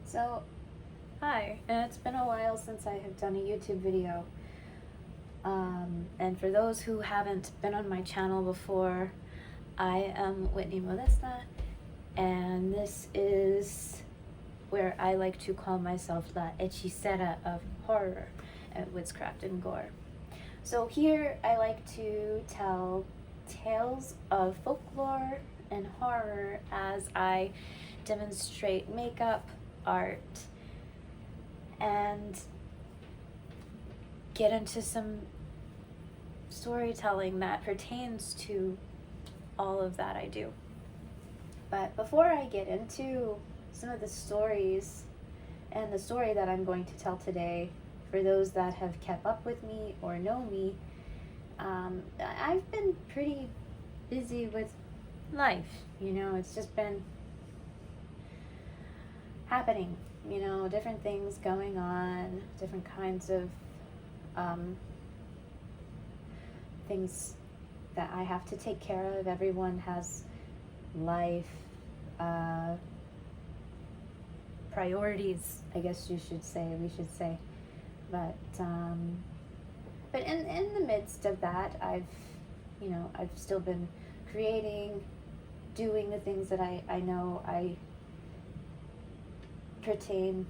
So, hi, and it's been a while since I have done a YouTube video. And for those who haven't been on my channel before, I am Whitney Modesta, and this is where I like to call myself La Hechicera of Horror at Whitscraftngore. So here I like to tell tales of folklore and horror as I demonstrate makeup, art, and get into some storytelling that pertains to all of that I do. But before I get into some of the stories and the story that I'm going to tell today, for those that have kept up with me or know me, I've been pretty busy with life. It's just been happening, different things going on, different kinds of things that I have to take care of. Everyone has life priorities, I guess we should say. But in the midst of that, I've still been creating, doing the things that I know I pertain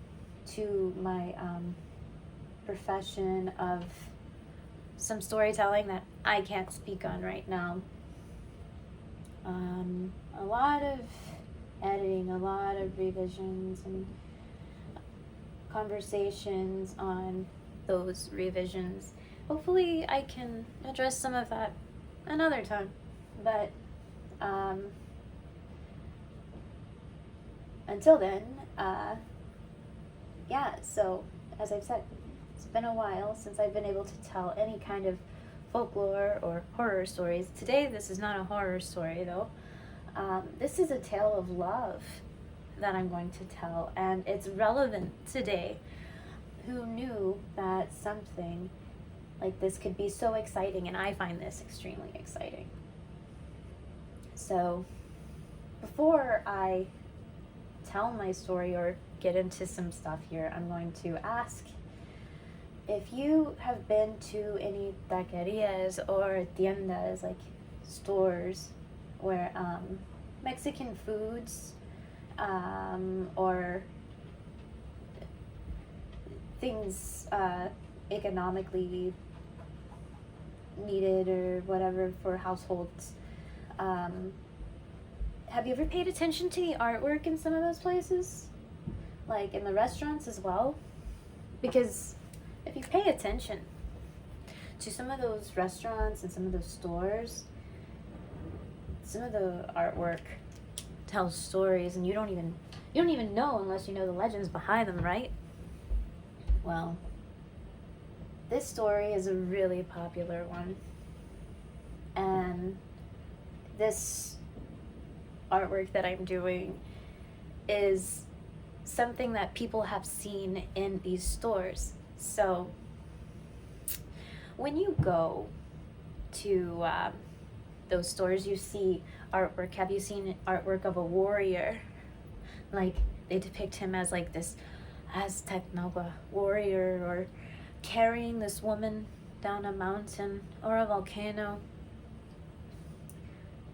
to my profession of some storytelling that I can't speak on right now. A lot of editing, a lot of revisions, and conversations on those revisions. Hopefully I can address some of that another time. But until then, so as I've said, it's been a while since I've been able to tell any kind of folklore or horror stories. Today, this is not a horror story, though. This is a tale of love that I'm going to tell, and it's relevant today. Who knew that something like this could be so exciting? And I find this extremely exciting. So, before I tell my story or get into some stuff here, I'm going to ask if you have been to any taquerias or tiendas, like stores where Mexican foods or things economically needed or whatever for households. Have you ever paid attention to the artwork in some of those places? Like in the restaurants as well? Because if you pay attention to some of those restaurants and some of those stores, some of the artwork tells stories, and you don't even know unless you know the legends behind them, right? Well, this story is a really popular one, and this artwork that I'm doing is something that people have seen in these stores. So when you go to those stores, you see artwork. Have you seen artwork of a warrior? Like they depict him as like this Aztec Nahua warrior, or carrying this woman down a mountain or a volcano.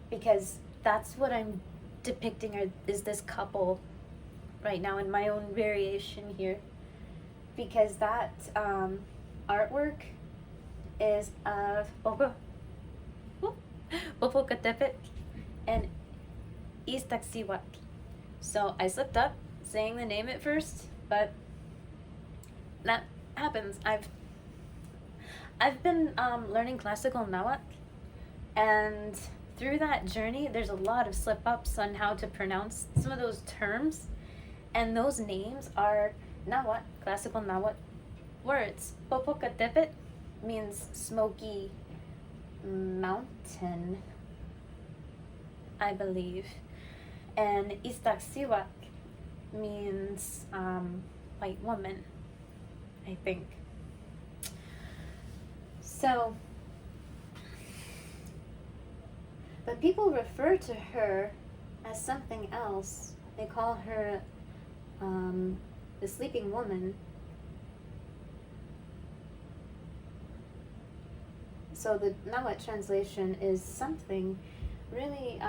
Because that's what I'm depicting is this couple right now in my own variation here. Because that artwork is of Popocatepetl and Iztaccíhuatl. So I slipped up saying the name at first, but that happens. I've been learning classical Nahuatl, and through that journey, there's a lot of slip-ups on how to pronounce some of those terms, and those names are Nahuatl, classical Nahuatl words. Popocatepetl means smoky mountain, I believe, and Iztaccíhuatl means white woman, I think. So, but people refer to her as something else. They call her the sleeping woman. So the Nahuatl translation is something really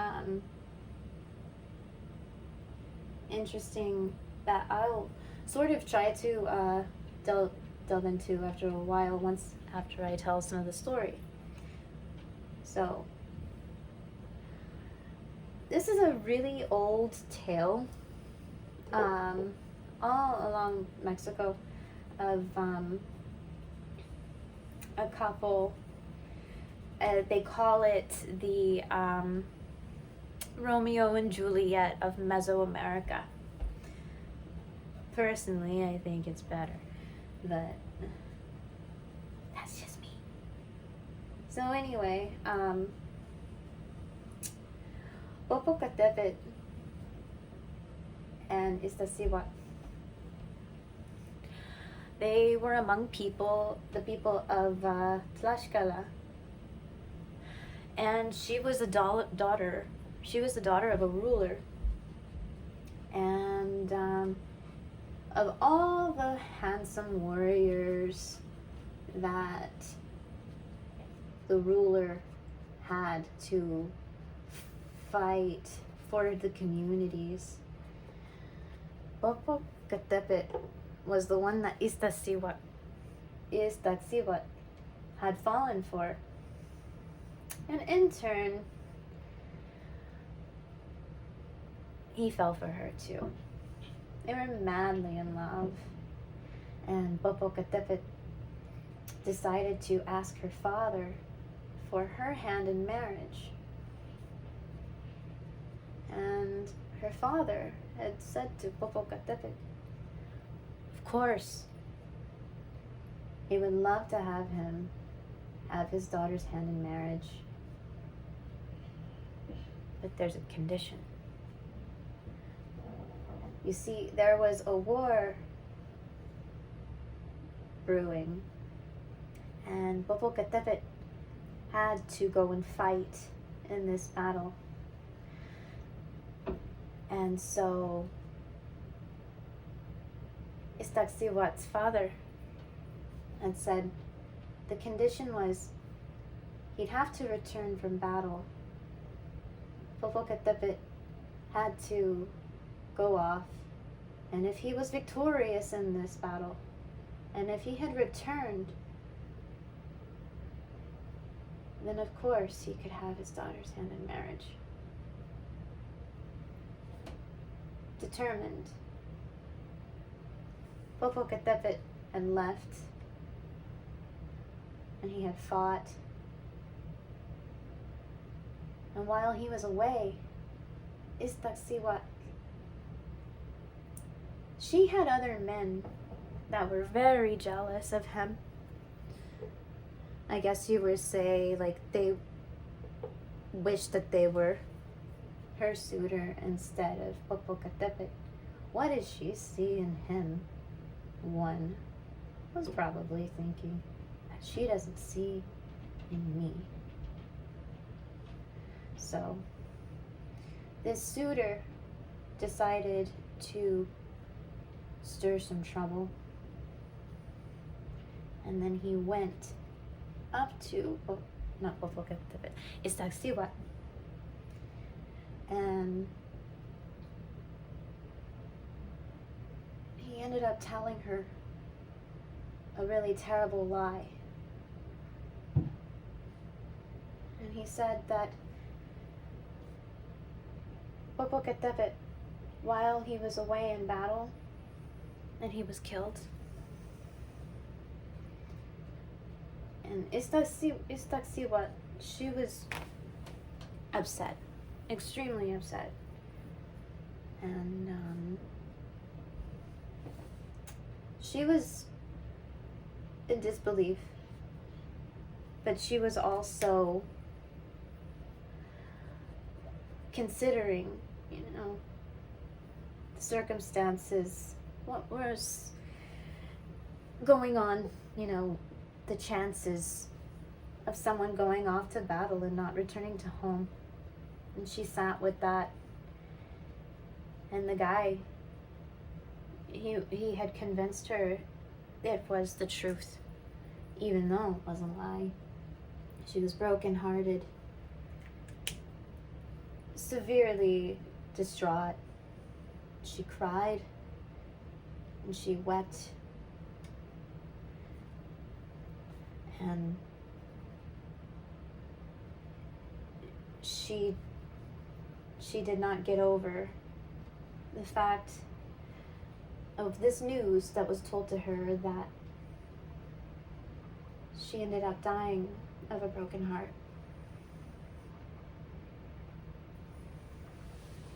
interesting that I'll sort of try to delve into after a while, once after I tell some of the story. So this is a really old tale, all along Mexico, of a couple. They call it the Romeo and Juliet of Mesoamerica. Personally, I think it's better, but that's just me. So anyway, Popocatepetl and Iztaccíhuatl, they were among the people of Tlaxcala. And she was the daughter of a ruler. And of all the handsome warriors that the ruler had to fight for the communities, Popocatepetl was the one that Iztaccíhuatl had fallen for. And in turn, he fell for her too. They were madly in love. And Popocatepetl decided to ask her father for her hand in marriage. And her father had said to Popocatepetl, of course, he would love to have his daughter's hand in marriage. But there's a condition. You see, there was a war brewing, and Popocatepetl had to go and fight in this battle. And so Iztaccíhuatl's father had said the condition was he'd have to return from battle. Popocatepetl had to go off, and if he was victorious in this battle, and if he had returned, then of course he could have his daughter's hand in marriage. Determined, Popocatepetl had left, and he had fought. And while he was away, Iztaccíhuatl, she had other men that were very jealous of him. I guess you would say, like, they wished that they were her suitor instead of Popocatepetl. What did she see in him? One was probably thinking that she doesn't see in me. So this suitor decided to stir some trouble, and then he went up to not Popocatepetl, Iztaccíhuatl, and he ended up telling her a really terrible lie. And he said that Popocatepetl, while he was away in battle and he was killed, and Iztaccíhuatl, she was upset, extremely upset, and she was in disbelief, but she was also considering, the circumstances, what was going on, the chances of someone going off to battle and not returning to home. And she sat with that. And the guy, he had convinced her it was the truth, even though it was a lie. She was brokenhearted, severely distraught. She cried and she wept, and she did not get over the fact of this news that was told to her, that she ended up dying of a broken heart.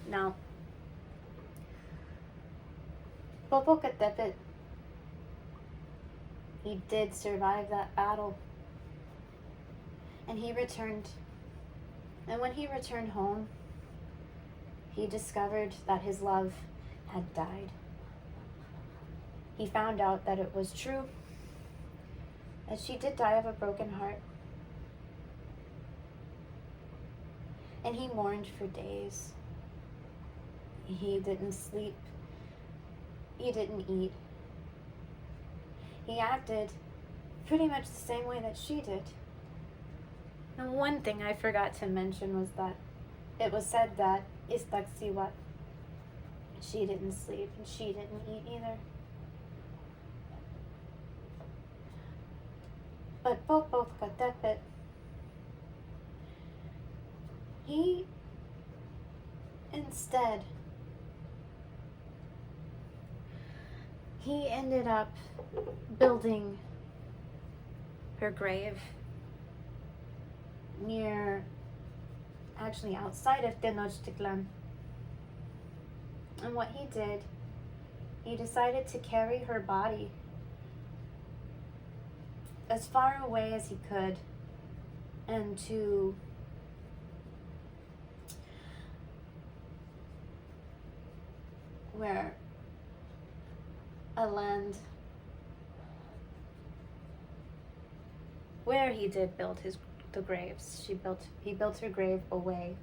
Now, Popocatepetl, he did survive that battle, and he returned. And when he returned home, he discovered that his love had died. He found out that it was true, that she did die of a broken heart. And he mourned for days. He didn't sleep. He didn't eat. He acted pretty much the same way that she did. And one thing I forgot to mention was that it was said that Iztaccíhuatl, she didn't sleep and she didn't eat either. But Popocatepetl, he instead, he ended up building her grave near, actually outside of Tenochtitlan. And what he did, he decided to carry her body as far away as he could, and to where a land where he did build the graves. He built her grave away.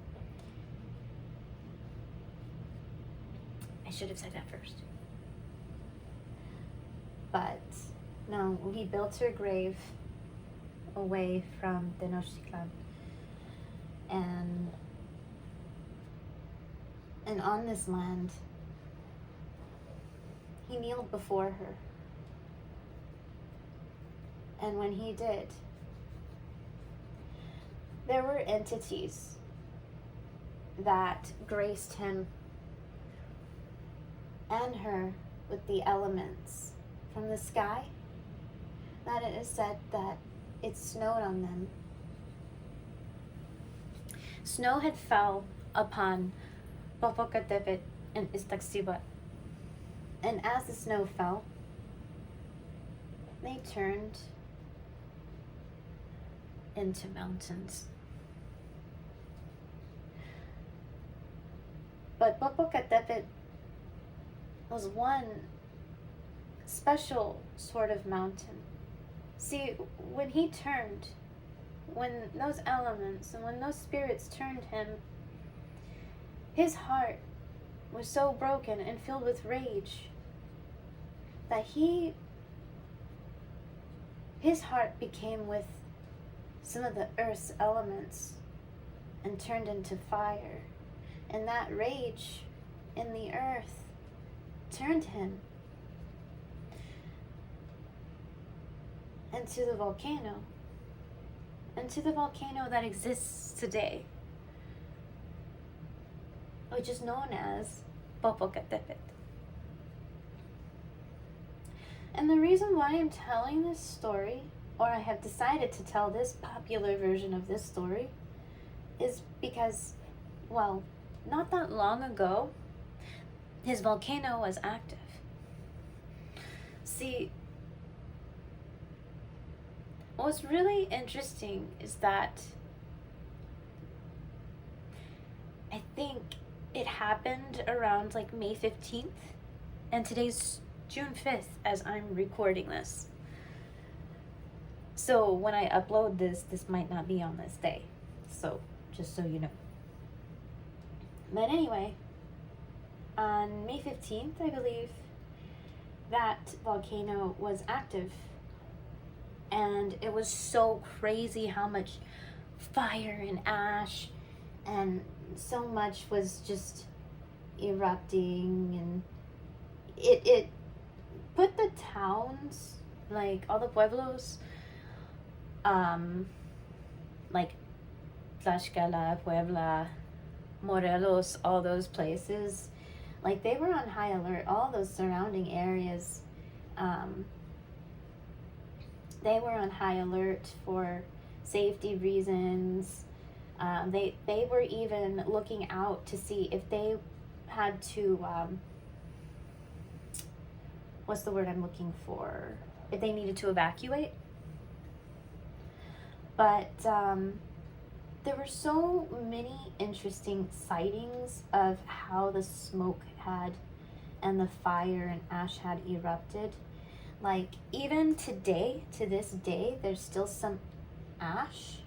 I should have said that first. But no, he built her grave away from Tenochtitlan. And on this land, he kneeled before her. And when he did, there were entities that graced him and her with the elements from the sky, that it is said that it snowed on them. Snow had fell upon Popocatepetl and Iztaccíhuatl, and as the snow fell, they turned into mountains. But Popocatepetl was one special sort of mountain. See, when he turned, when those elements and when those spirits turned him, his heart was so broken and filled with rage that his heart became with some of the earth's elements and turned into fire. And that rage in the earth turned him into the volcano that exists today, which is known as Popocatepetl. And the reason why I'm telling this story, or I have decided to tell this popular version of this story, is because, well, not that long ago, his volcano was active. See, what's really interesting is that I think it happened around like May 15th, and today's June 5th as I'm recording this. So when I upload this might not be on this day. So, just so you know. But anyway, on May 15th, I believe, that volcano was active. And it was so crazy how much fire and ash and so much was just erupting, and it put the towns, like all the pueblos, like Tlaxcala, Puebla, Morelos, all those places, like they were on high alert. All those surrounding areas, they were on high alert for safety reasons. They were even looking out to see if they had to, what's the word I'm looking for? If they needed to evacuate. But there were so many interesting sightings of how the smoke had and the fire and ash had erupted. Like, even today, to this day, there's still some ash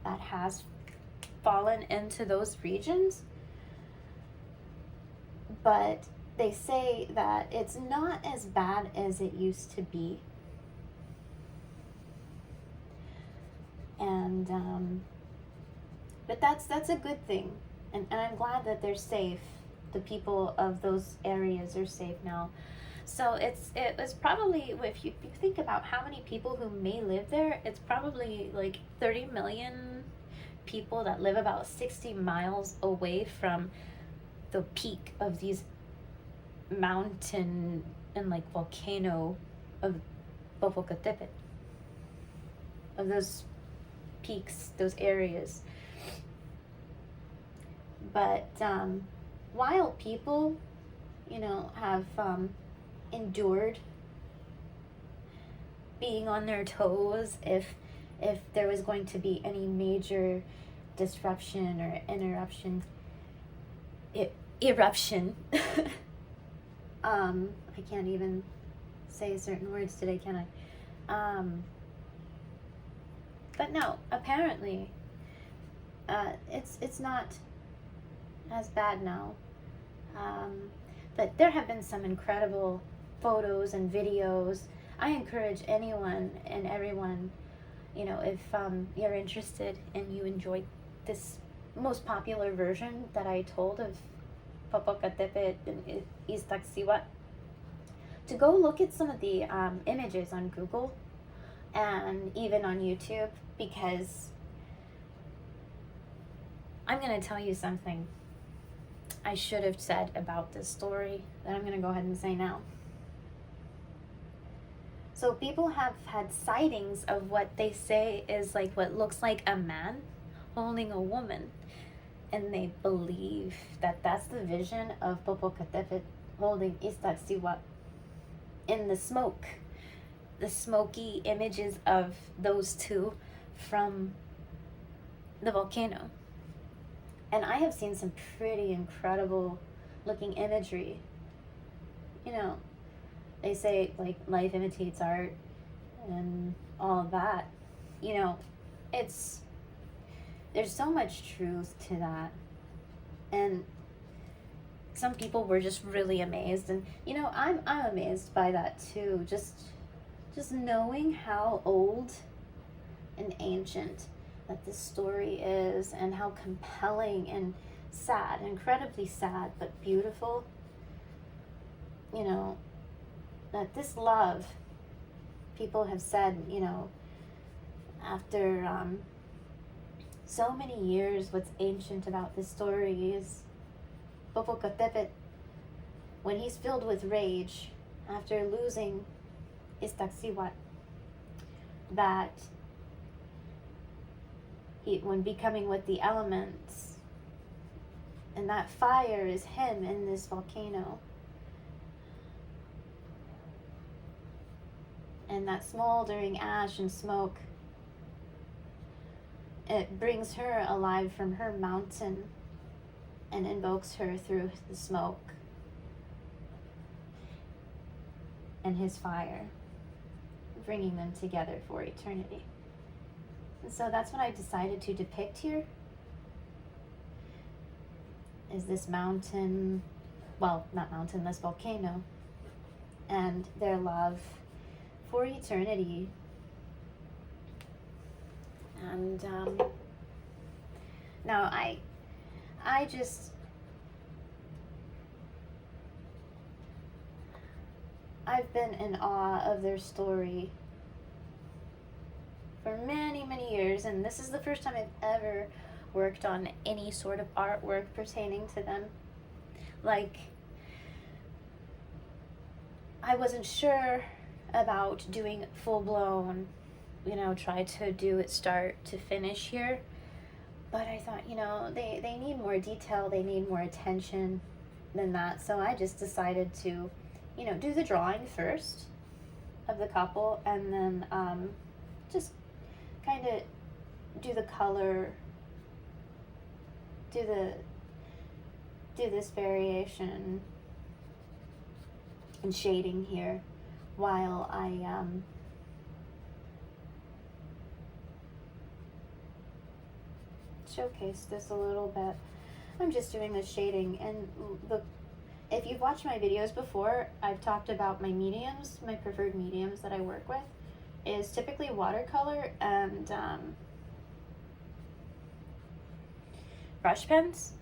that has fallen into those regions. But they say that it's not as bad as it used to be. And but that's a good thing, and I'm glad that they're safe. The people of those areas are safe now. So it was probably, if you think about how many people who may live there, it's probably like 30 million people that live about 60 miles away from the peak of these mountain and like volcano of Popocatepetl, of those peaks, those areas. But wild people, have endured being on their toes if there was going to be any major disruption or eruption. I can't even say certain words today, can I? But no, apparently, it's not as bad now. But there have been some incredible photos and videos. I encourage anyone and everyone, if you're interested and you enjoyed this most popular version that I told of Popocatepetl and Iztaccíhuatl, to go look at some of the images on Google and even on YouTube, because I'm going to tell you something I should have said about this story that I'm going to go ahead and say now. So people have had sightings of what they say is like what looks like a man holding a woman. And they believe that that's the vision of Popocatepetl holding Iztaccíhuatl in the smoke. The smoky images of those two from the volcano. And I have seen some pretty incredible looking imagery. They say like life imitates art and all of that. There's so much truth to that. And some people were just really amazed, and I'm amazed by that too. Just knowing how old and ancient that this story is, and how compelling and sad, incredibly sad, but beautiful. That this love, people have said, after so many years, what's ancient about this story is Popocatepetl, when he's filled with rage after losing Iztaccíhuatl, that when becoming with the elements, and that fire is him in this volcano, and that smoldering ash and smoke, it brings her alive from her mountain and invokes her through the smoke and his fire, bringing them together for eternity. And so that's what I decided to depict here, is this mountain, well, not mountain, this volcano, and their love for eternity. And now I've been in awe of their story for many, many years, and this is the first time I've ever worked on any sort of artwork pertaining to them. Like, I wasn't sure about doing full-blown, try to do it start to finish here, but I thought, they need more detail, they need more attention than that, so I just decided to, do the drawing first of the couple, and then just kind of do the color, do this variation and shading here while I showcase this a little bit. I'm just doing the shading, and if you've watched my videos before, I've talked about my mediums, my preferred mediums that I work with is typically watercolor and brush pens.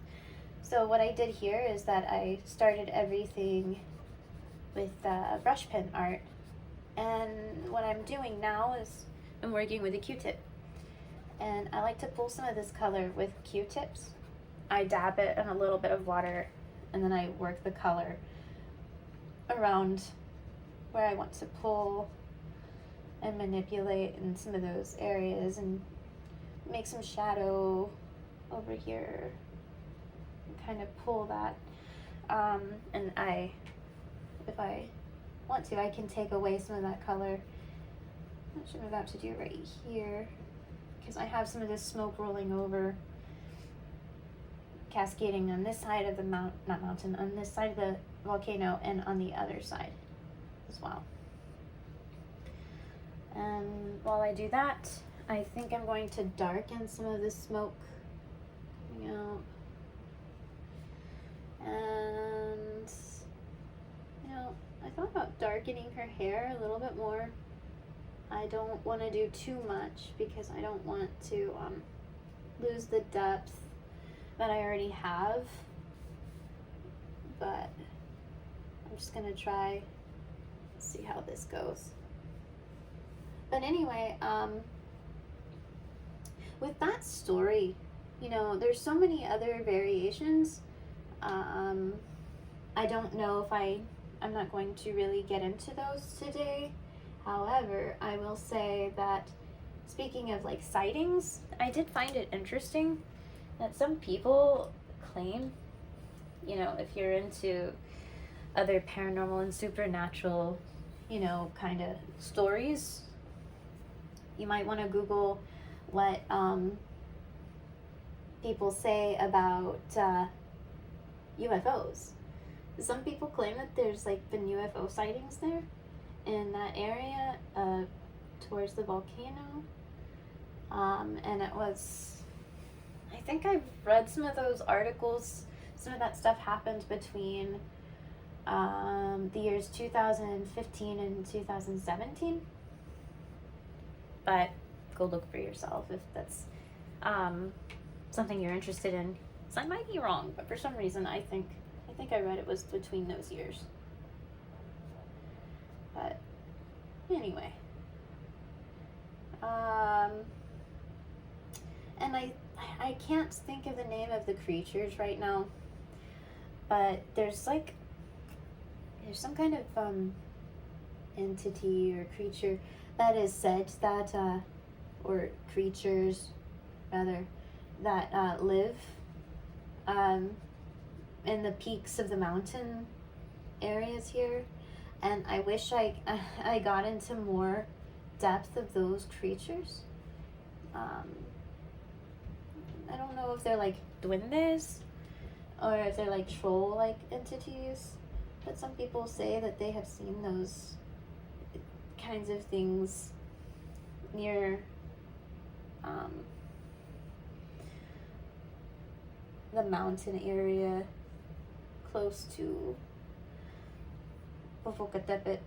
So what I did here is that I started everything with brush pen art, and what I'm doing now is I'm working with a Q-tip, and I like to pull some of this color with Q-tips. I dab it in a little bit of water, and then I work the color around where I want to pull and manipulate in some of those areas and make some shadow over here and kind of pull that. And if I want to, I can take away some of that color, which I'm about to do right here, because I have some of this smoke rolling over, cascading on this side of the on this side of the volcano and on the other side as well. And while I do that, I think I'm going to darken some of this smoke coming out. And, I thought about darkening her hair a little bit more. I don't want to do too much because I don't want to lose the depth that I already have, but I'm just gonna try, see how this goes. But anyway, with that story, there's so many other variations. I don't know if I'm not going to really get into those today. However, I will say that speaking of like sightings, I did find it interesting that some people claim, if you're into other paranormal and supernatural, kind of stories, you might want to Google what people say about UFOs. Some people claim that there's like been UFO sightings there in that area towards the volcano, and it was, I think I've read some of those articles. Some of that stuff happened between the years 2015 and 2017. But go look for yourself if that's something you're interested in. So I might be wrong, but for some reason I think I read it was between those years. But anyway, and I can't think of the name of the creatures right now, but there's some kind of entity or creature that is said that or creatures rather that live in the peaks of the mountain areas here, and I wish I got into more depth of those creatures. I don't know if they're like duendes or if they're like troll-like entities, but some people say that they have seen those kinds of things near the mountain area close to Popocatepetl.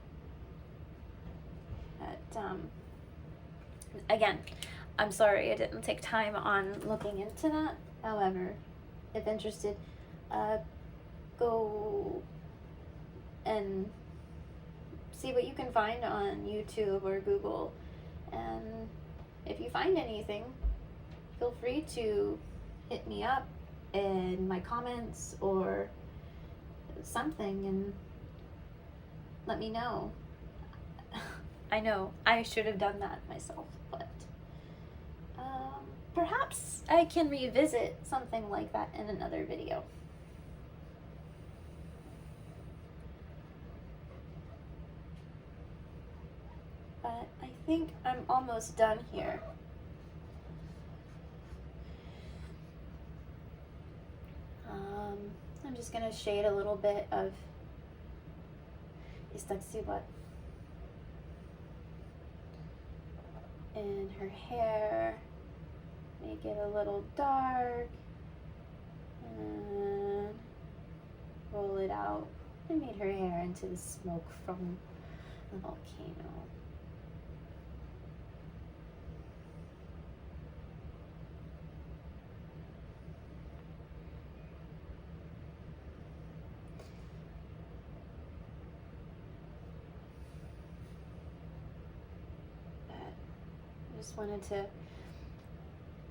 Again, I'm sorry I didn't take time on looking into that. However, if interested, go and see what you can find on YouTube or Google. And if you find anything, feel free to hit me up in my comments or something and let me know. I know I should have done that myself, but perhaps I can revisit something like that in another video. But I think I'm almost done here. I'm just gonna shade a little bit of Iztaccíhuatl in her hair, make it a little dark, and roll it out. I made her hair into the smoke from the volcano. Just wanted to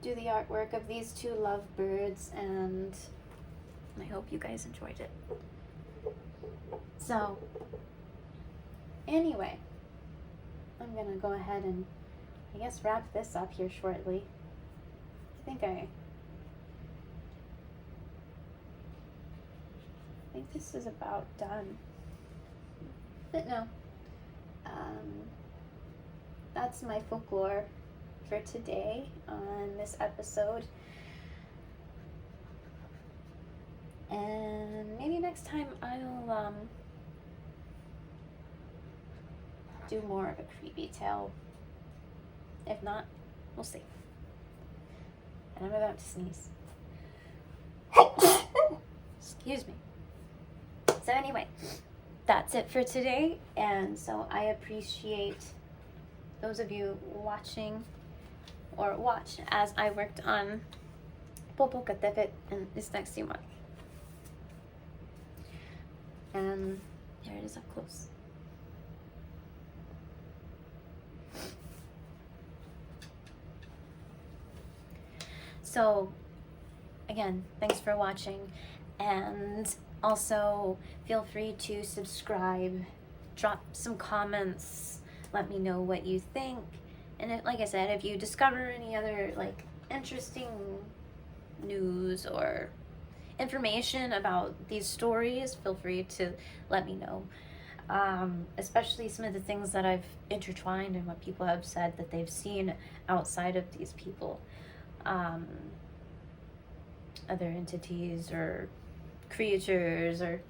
do the artwork of these two lovebirds, and I hope you guys enjoyed it. So anyway, I'm gonna go ahead and I guess wrap this up here shortly. I think this is about done, but no, that's my folklore for today on this episode. And maybe next time I'll do more of a creepy tale. If not, we'll see. And I'm about to sneeze. Excuse me. So anyway, that's it for today. And so I appreciate those of you watching or watch as I worked on Popocatepetl and Iztaccíhuatl. And here it is up close. So again, thanks for watching, and also feel free to subscribe, drop some comments, let me know what you think. And like I said, if you discover any other like interesting news or information about these stories, feel free to let me know. Especially some of the things that I've intertwined and what people have said that they've seen outside of these people. Other entities or creatures or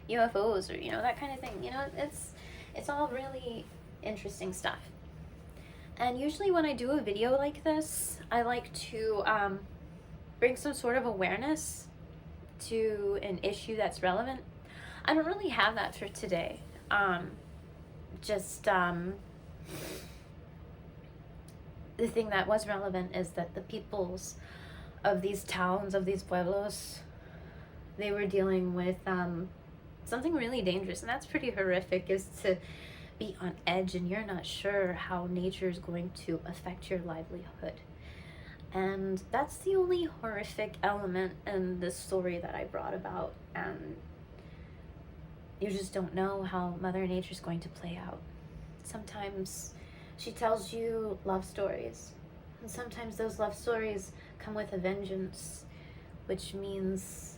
UFOs or, you know, that kind of thing. You know, it's all really interesting stuff. And usually when I do a video like this, I like to bring some sort of awareness to an issue that's relevant. I don't really have that for today. The thing that was relevant is that the peoples of these towns, of these pueblos, they were dealing with something really dangerous, and that's pretty horrific, is to be on edge and you're not sure how nature is going to affect your livelihood. And that's the only horrific element in this story that I brought about. And you just don't know how Mother Nature is going to play out. Sometimes she tells you love stories, and sometimes those love stories come with a vengeance, which means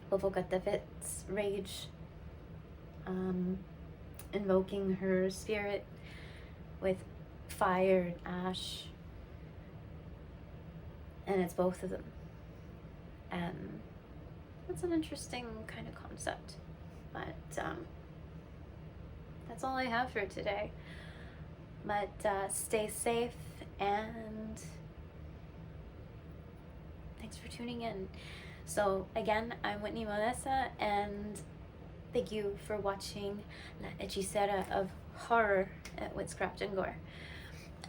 Popocatepet's rage, invoking her spirit with fire and ash, and it's both of them. And that's an interesting kind of concept. But that's all I have for today. But stay safe, and thanks for tuning in. So again, I'm Whitney Melissa, and Thank you for watching La Hechicera of Horror at Whitscraftngore.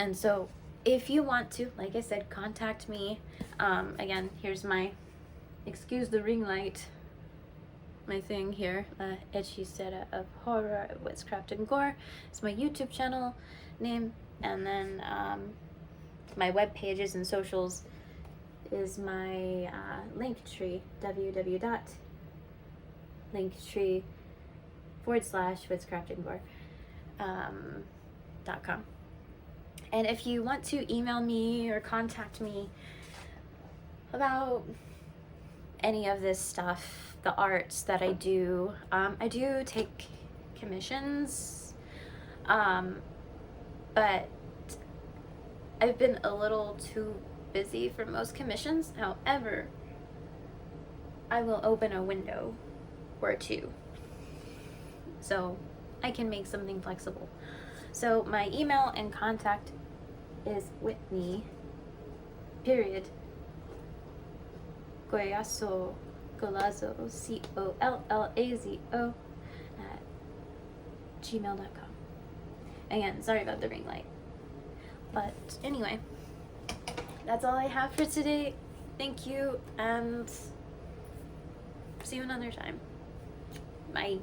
And so, if you want to, like I said, contact me. Again, here's my, excuse the ring light, my thing here, Hechicera of Horror at Whitscraftngore. It's my YouTube channel name, and then my web pages and socials is my Linktree, www.linktree/Whitscraftngore.com. And if you want to email me or contact me about any of this stuff, the arts that I do take commissions, but I've been a little too busy for most commissions. However, I will open a window or two so I can make something flexible. So my email and contact is Whitney period Goyazo Golazo COLLAZO at gmail.com. Again, sorry about the ring light. But anyway, that's all I have for today. Thank you, and see you another time. Bye.